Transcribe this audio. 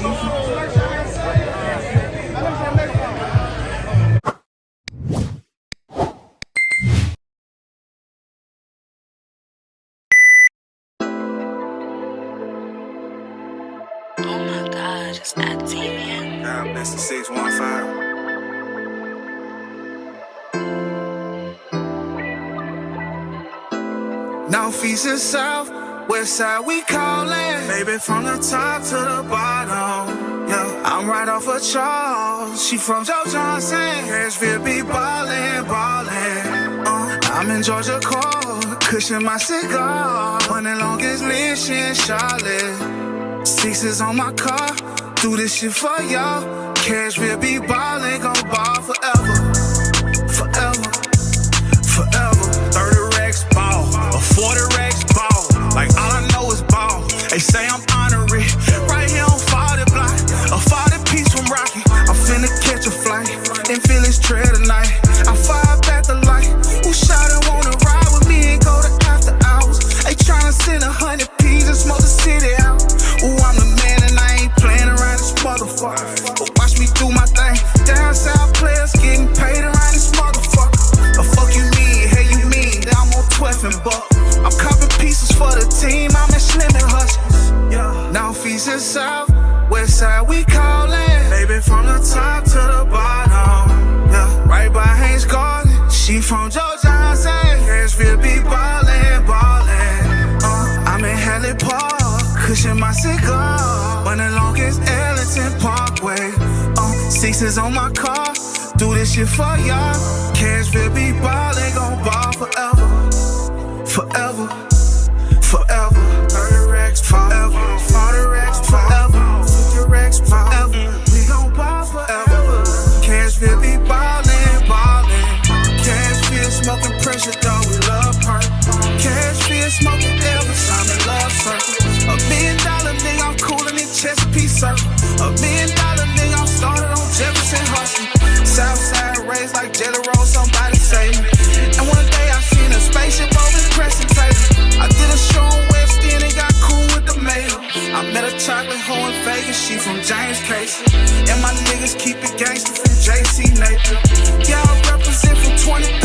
Oh my God, it's that TV. Nah, Mr. 615. North, east, and south, west side we callin'. Baby, from the top to the bottom. Yeah, I'm right off of Charles. She from Joe Johnson. Cashville Be Ballin, ballin'. I'm in Georgia Court, cushion my cigar. Running longest list in Charlotte. Sixes on my car, do this shit for y'all. Cashville Be Ballin, gon' ball forever. Forever, forever. 30 racks ball, or 40 racks ball. Like all I know is ball. They say I'm honorary. Right here on 40 block, a 40 piece from Rocky. I'm finna catch a flight, and feel his trail tonight. I fire back the light. Who shot and wanna ride with me and go to after hours? They tryna send 100 P's and smoke the city out. Ooh, I'm the man and I ain't playing around this motherfucker. But watch me do my thing. Down south players getting paid around this motherfucker. The fuck you mean? Hey, you mean that I'm on 12 and buck? I'm copping pieces for the team. I'm in Slim and Huskers. Yeah. North, east, and south, west side we callin'. Baby, from the top to the bottom. Yeah. Right by Haynes Garden. She from Joe Johnson. Cashville Be Ballin, ballin'. I'm in Hadley Park, cushion my cigar. Running longest Ellington Parkway. Sixes on my car, do this shit for y'all. Cashville Be Ballin, gon' ball forever. Forever, forever. 30 racks forever. 40 racks forever. 50 racks forever. We gon' ball forever. Cashville Be Ballin, ballin'. Cashville smoking pressure, though we love her. Cashville smoking Elvis, I'm in love circle. $1 million nigga, I'm coolin' in Chesapeake Circle. $1 million nigga, I'm started on Jefferson Hustle. Southside raised like Jelly Roll, somebody save me. And one day I seen a spaceship over the pressing table. I did a show on West End and got cool with the mayor. I met a chocolate hoe in Vegas, she from James Casey. And my niggas keep it gangster from JC Napier. Yeah, I represent from 20,000.